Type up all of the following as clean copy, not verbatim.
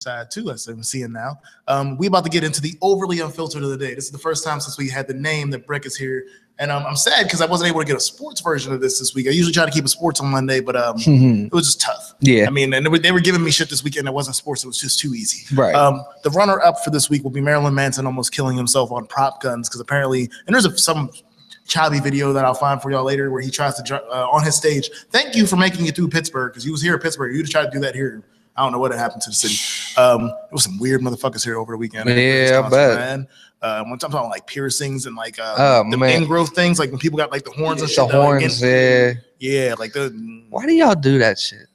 side too, as I'm seeing now. We about to get into the overly unfiltered of the day. This is the first time since we had the name that Brick is here. And I'm sad because I wasn't able to get a sports version of this week. I usually try to keep a sports on Monday, but it was just tough. Yeah. I mean, and they were giving me shit this weekend that wasn't sports. It was just too easy. Right. The runner-up for this week will be Marilyn Manson almost killing himself on prop guns because apparently, and there's some choppy video that I'll find for y'all later where he tries to on his stage. Thank you for making it through Pittsburgh because he was here at Pittsburgh. You'd try to do that here. I don't know what had happened to the city. It was some weird motherfuckers here over the weekend. Yeah, I bet. Man. One time talking like piercings and like the ingrowth things, like when people got like the horns and shit. The horns, yeah, like the. Why do y'all do that shit?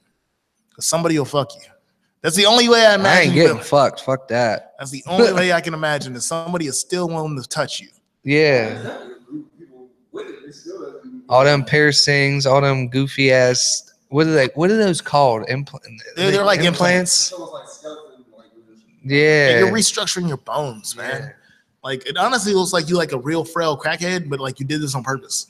Because somebody will fuck you. That's the only way I imagine. I ain't getting fucked. Fuck that. That's the only way I can imagine that somebody is still willing to touch you. Yeah. All them piercings, all them goofy ass. What are those called? They're like implants. Yeah. You're restructuring your bones, man. Yeah. Like it honestly looks like you like a real frail crackhead, but like you did this on purpose.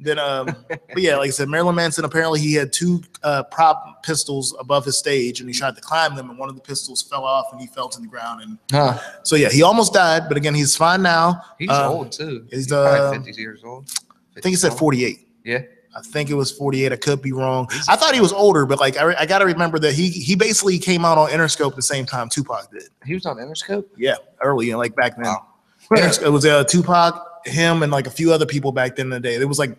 Then, but yeah, like I said, Marilyn Manson, apparently he had two prop pistols above his stage and he tried to climb them and one of the pistols fell off and he fell to the ground. And so, yeah, he almost died, but again, he's fine now. He's old too. He's probably 50 years old. 50 I think he said 48. Yeah. I think it was 48. I could be wrong. I thought he was older, but like I got to remember that he basically came out on Interscope the same time Tupac did. He was on Interscope? Yeah, early and like back then. Wow. It was Tupac, him, and like a few other people back then in the day. It was like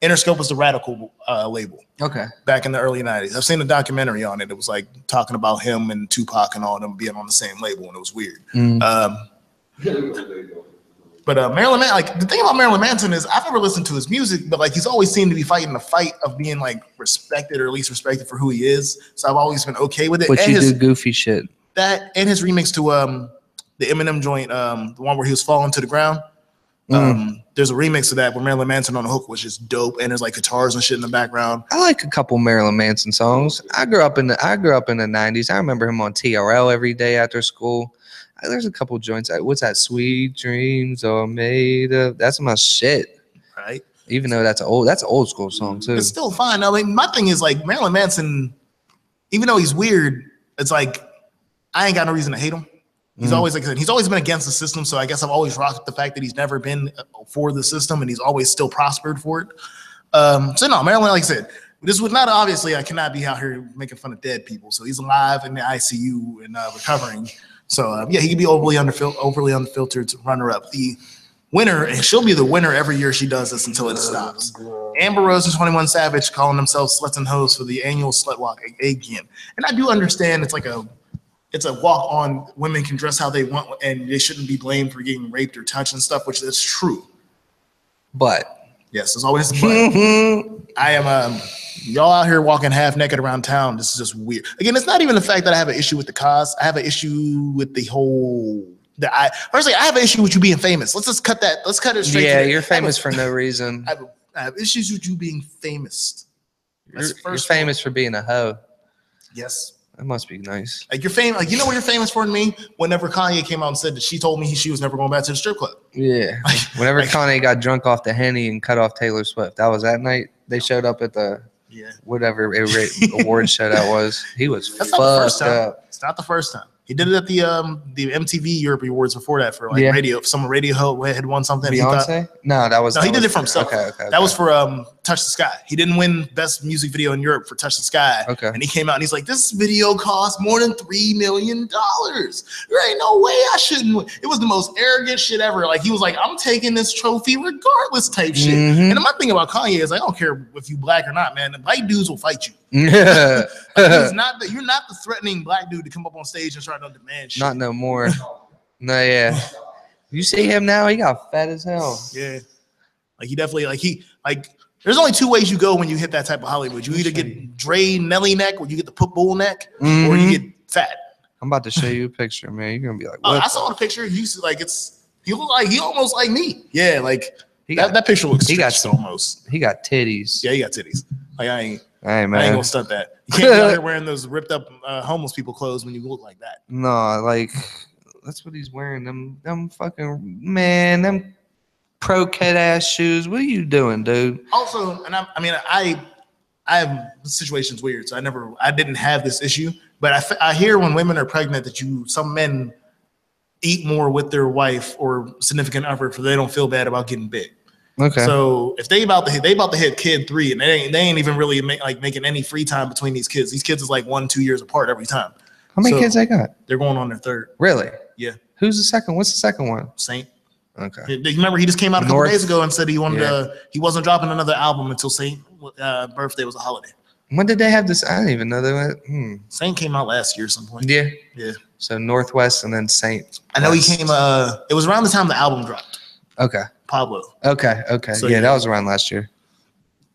Interscope was the radical label. Okay. Back in the early 90s. I've seen a documentary on it. It was like talking about him and Tupac and all of them being on the same label, and it was weird. But Marilyn Manson, like the thing about Marilyn Manson is I've never listened to his music, but like he's always seemed to be fighting the fight of being like respected or at least respected for who he is. So I've always been okay with it. But you do goofy shit. That and his remix to the Eminem joint, the one where he was falling to the ground. There's a remix of that where Marilyn Manson on the hook was just dope, and there's like guitars and shit in the background. I like a couple Marilyn Manson songs. I grew up in the 90s. I remember him on TRL every day after school. There's a couple joints. What's that? Sweet Dreams Are Made of. That's my shit. Right. Even though that's an old school song too. It's still fine. I mean, my thing is like Marilyn Manson, even though he's weird, it's like I ain't got no reason to hate him. He's always like I said, he's always been against the system. So I guess I've always rocked the fact that he's never been for the system and he's always still prospered for it. So no, Marilyn, like I said, this would not obviously I cannot be out here making fun of dead people. So he's alive in the ICU and recovering. So yeah, he could be overly unfiltered runner-up. The winner, and she'll be the winner every year she does this until it stops. Amber Rose and 21 Savage calling themselves sluts and hoes for the annual slut walk again. And I do understand it's a walk on women can dress how they want and they shouldn't be blamed for getting raped or touched and stuff, which is true. But yes, there's always a but. I am y'all out here walking half naked around town. This is just weird. Again, it's not even the fact that I have an issue with the cause. I have an issue with the whole personally, I have an issue with you being famous. Let's just cut that. Let's cut it straight. Yeah, you're famous for no reason. I have issues with you being famous. You're famous for being a hoe. Yes. That must be nice. Like you're famous. Like you know what you're famous for to me? Whenever Kanye came out and said that she told me she was never going back to the strip club. Yeah. Whenever Kanye got drunk off the Henny and cut off Taylor Swift, that was that night. They showed up at the whatever award show that was. He was fucked up. It's not the first time. He did it at the MTV Europe Awards before that for like radio. Some radio had won something. Beyonce? He did it for himself. Okay. That was for Touch the Sky. He didn't win Best Music Video in Europe for Touch the Sky. Okay. And he came out and he's like, this video cost more than $3 million. There ain't no way I shouldn't win. It was the most arrogant shit ever. Like he was like, I'm taking this trophy regardless type shit. And my thing about Kanye is I don't care if you black or not, man. The white dudes will fight you. Yeah. You're not the threatening black dude to come up on stage and try to demand shit. Not no more. No, yeah. You see him now? He got fat as hell. Yeah. Like he definitely there's only two ways you go when you hit that type of Hollywood. You either get Dre Nelly neck or you get the pit bull neck or you get fat. I'm about to show you a picture, man. You're gonna be like, what? I saw the picture. He look like he almost like me. Yeah, like that picture looks almost. He got titties. Yeah, he got titties. Like I ain't gonna stunt that. You can't be out here wearing those ripped up homeless people clothes when you look like that. No, like that's what he's wearing. Them fucking them pro kid ass shoes. What are you doing, dude? Also, and I have the situation's weird, so I didn't have this issue. But I hear when women are pregnant that some men eat more with their wife or significant other, so they don't feel bad about getting big. Okay. So if they about to hit kid 3, and they ain't even really making any free time between these kids. These kids is like 1-2 years apart every time. How many kids they got? They're going on their 3rd. Really? Yeah. Who's the second? What's the second one? Saint. Okay. Remember, he just came out a couple days ago and said he wasn't dropping another album until Saint birthday was a holiday. When did they have this? I didn't even know that. Saint came out last year at some point. Yeah. Yeah. So Northwest and then Saint. I know he came. It was around the time the album dropped. Okay. Pablo. Okay. So, yeah, that was around last year.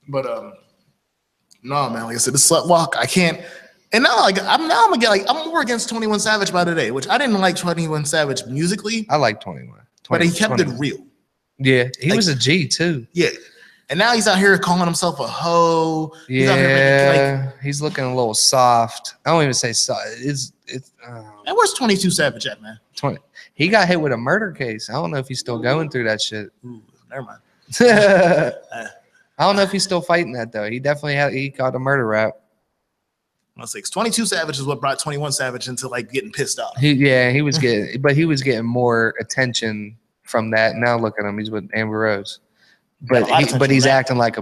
But no, man. Like I said, the slut walk. I can't. And now, I'm more against 21 Savage by today, which I didn't like 21 Savage musically. I like 21. But he kept it real. Yeah, he was a G too. Yeah. And now he's out here calling himself a hoe. He's out here he's looking a little soft. I don't even say soft. It's and where's 22 Savage at, man? 20. He got hit with a murder case. I don't know if he's still going through that shit. Ooh, never mind. I don't know if he's still fighting that though. He definitely he caught a murder rap. I'll say 22 Savage is what brought 21 Savage into like getting pissed off. He was getting more attention from that. Now look at him. He's with Amber Rose. But he's acting like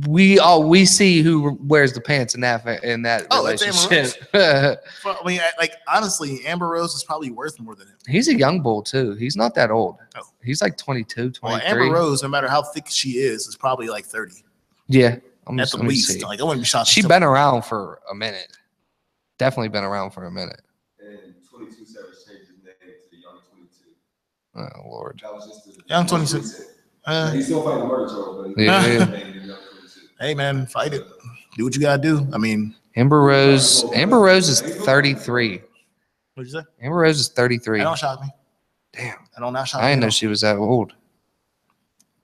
we see who wears the pants in that relationship. I mean, like honestly, Amber Rose is probably worth more than him. He's a young bull too. He's not that old. Oh. He's like 22, 23. Well, Amber Rose, no matter how thick she is probably like 30. Yeah, at the least. Like I wouldn't be shocked. She's been around for a minute. Definitely been around for a minute. And 22 Savage changed his name to Young 22. Oh Lord. That was just Young 22. He's still fighting the murder charge, but yeah. Hey man, fight it. Do what you gotta do. I mean, Amber Rose is 33. What'd you say? Amber Rose is 33. That don't shock me. Damn. I don't shock me. I didn't know she was that old.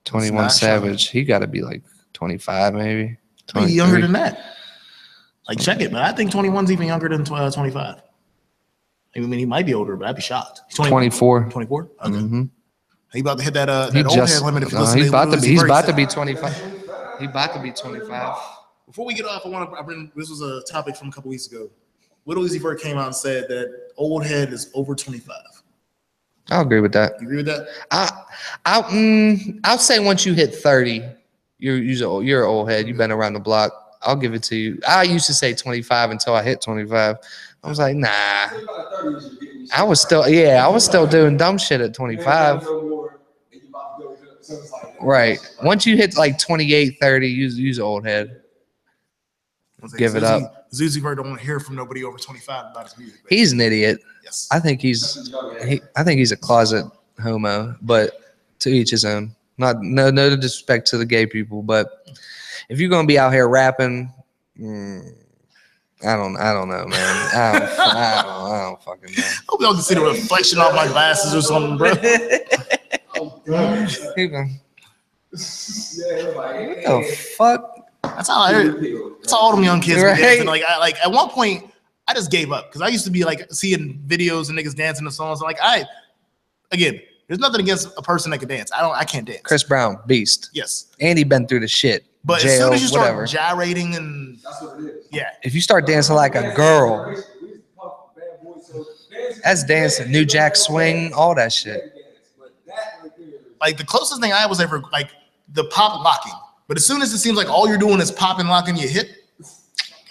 21 Savage. He got to be like 25, maybe. Maybe younger than that. Like, check it, man. I think 21's even younger than 25. I mean, he might be older, but I'd be shocked. He's 24. 24? Okay. Mm-hmm. He about to hit that old head limit if you listen he's about to be 25. He's about to be 25. Before we get off, this was a topic from a couple weeks ago. Little Uzi Vert came out and said that old head is over 25. I'll agree with that. You agree with that? I'll say once you hit 30, you're an old head. You've been around the block. I'll give it to you. I used to say 25 until I hit 25. I was like, nah. I was still doing dumb shit at 25. Right. Once you hit like 28, 30, use an old head. Give it up. Uzi Vert don't want to hear from nobody over 25 about his music. He's an idiot. Yes. I think he's a closet homo, but to each his own. No disrespect to the gay people, but if you're gonna be out here rapping, I don't know, man. I don't fucking know. I hope y'all can see the reflection off my glasses or something, bro. What the fuck? That's how I heard. That's how all them young kids be dancing. Like at one point, I just gave up because I used to be like seeing videos and niggas dancing to songs. Like there's nothing against a person that can dance. I can't dance. Chris Brown, beast. Yes. And he been through the shit. But jail, as soon as you start whatever. gyrating and that's what it is. Yeah. If you start dancing like a girl, that's dancing. New Jack Swing, all that shit. Like the closest thing I was ever like the pop locking. But as soon as it seems like all you're doing is popping, locking your hip.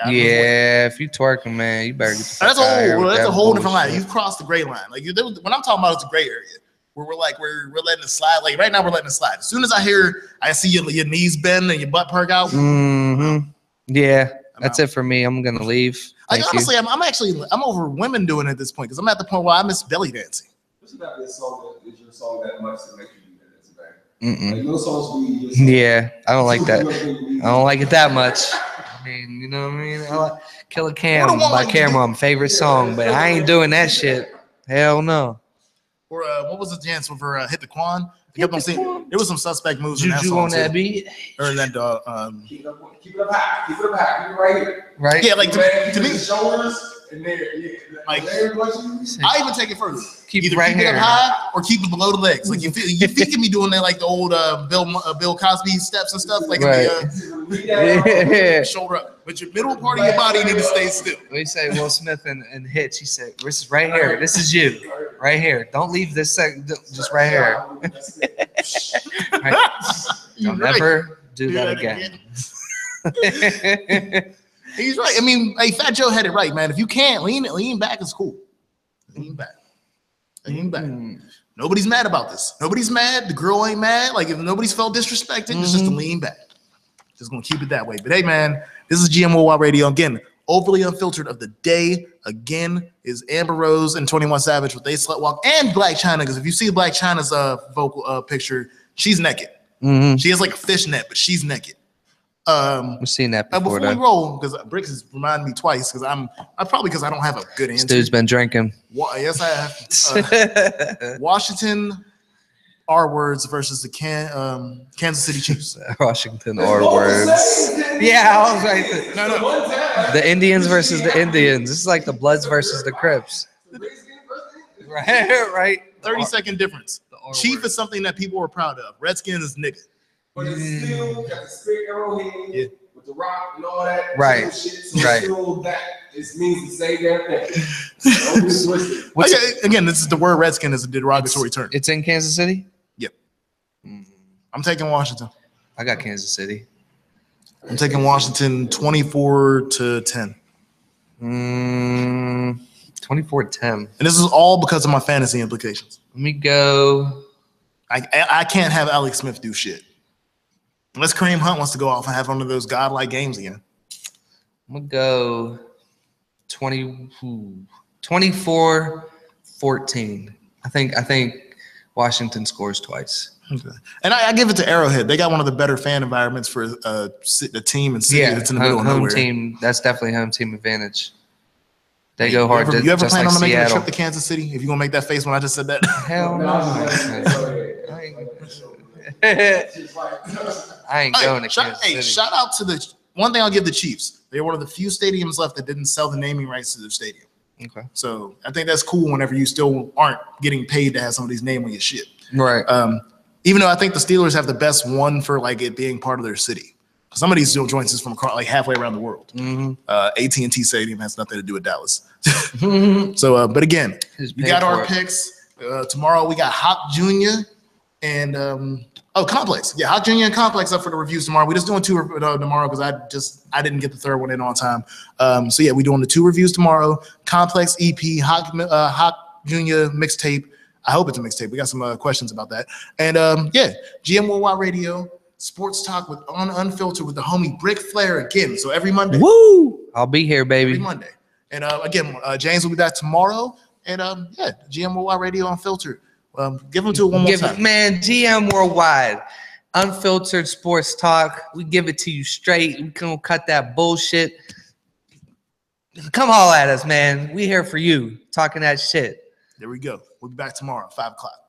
Yeah, if you twerking, man, you better get the fuck out of here. That's a whole different line. You've crossed the gray line. Like when I'm talking about, it's a gray area where we're letting it slide. Like right now, we're letting it slide. As soon as I see your knees bend and your butt perk out. Mm-hmm. Yeah, that's it for me. I'm gonna leave. Like honestly, I'm over women doing it at this point because I'm at the point where I miss belly dancing. It's not this song that is your song that much to make you do that. It's bad. Mm-mm. Like no songs yeah, I don't like that. I don't like it that much. I mean, you know what I mean? I like Killer Cam by Cameron, favorite song, but I ain't doing that shit. Hell no. Or what was the dance with her Hit the Quan? There was some suspect moves in that Juju song on that beat. Or that keep it up high. Keep it right here. Right? Yeah, like to me, shoulders and there. Yeah. Like I even take it further. Keep Either it right keep here it up high or keep it below the legs. Like your feet can be doing that like the old Bill Cosby steps and stuff. Like right. shoulder up. but your middle part of your body need to stay still. We say Will Smith and Hitch. He said, "This is right here. This is you, right here. Don't leave this second. Just right here. Right. Don't ever do that again." He's right. I mean, hey, Fat Joe had it right, man. If you can't lean back is cool. Lean back. Nobody's mad about this. Nobody's mad. The girl ain't mad. Like if nobody's felt disrespected, it's just to lean back. Just gonna keep it that way. But hey, man, this is GM Worldwide Radio. Again, overly unfiltered of the day again is Amber Rose and 21 Savage with They Slut Walk and Black China. Because if you see Black China's vocal picture, she's naked. She has like a fishnet, but she's naked. We've seen that before. Before we roll, because Bricks has reminded me twice, because I don't have a good answer. This dude's been drinking. Yes, I have. Washington R words versus the Kansas City Chiefs. Washington R words. Yeah, I was right. No. The Indians versus the Indians. This is like the Bloods versus the Crips. Right. 30-second difference. Chief is something that people are proud of. Redskins is nigga. But it's still got the spirit arrowhead with the rock and all that. Right. Shit, so still that it means the same damn thing. Okay, again, this is the word Redskin is a derogatory term. It's in Kansas City? Yep. I'm taking Washington. I got Kansas City. I'm taking Washington 24-10. 24-10. And this is all because of my fantasy implications. Let me go. I can't have Alex Smith do shit. Unless Kareem Hunt wants to go off and have one of those godlike games again. I'm going to go 24-14. I think Washington scores twice. Okay. And I give it to Arrowhead. They got one of the better fan environments for the team and city that's in the middle of nowhere. Team. That's definitely home team advantage. They go hard. You ever plan on making a Seattle. trip to Kansas City? If you're going to make that face when I just said that? Hell no. I ain't going to Kansas City. Shout out to the one thing I'll give the Chiefs. They're one of the few stadiums left that didn't sell the naming rights to their stadium. Okay. So I think that's cool whenever you still aren't getting paid to have somebody's name on your shit. Right. Even though I think the Steelers have the best one for like it being part of their city. Some of these joints is from across, like halfway around the world. AT&T Stadium has nothing to do with Dallas. So, but again, we got our picks. Tomorrow we got Hawk Jr. and Complex. Yeah, Hawk Jr. and Complex up for the reviews tomorrow. We're just doing two tomorrow because I didn't get the third one in on time. So yeah, we're doing the 2 reviews tomorrow. Complex EP, Hawk Jr. mixtape. I hope it's a mixtape. We got some questions about that. And GM Worldwide Radio. Sports talk with Unfiltered with the homie Brick Flair again. So every Monday. Woo! I'll be here, baby. Every Monday. And again, James will be back tomorrow. And GM Worldwide Radio Unfiltered. Give them to it one more time. Man, GM Worldwide. Unfiltered sports talk. We give it to you straight. We can't cut that bullshit. Come holler at us, man. We here for you. Talking that shit. There we go. We'll be back tomorrow, 5 o'clock.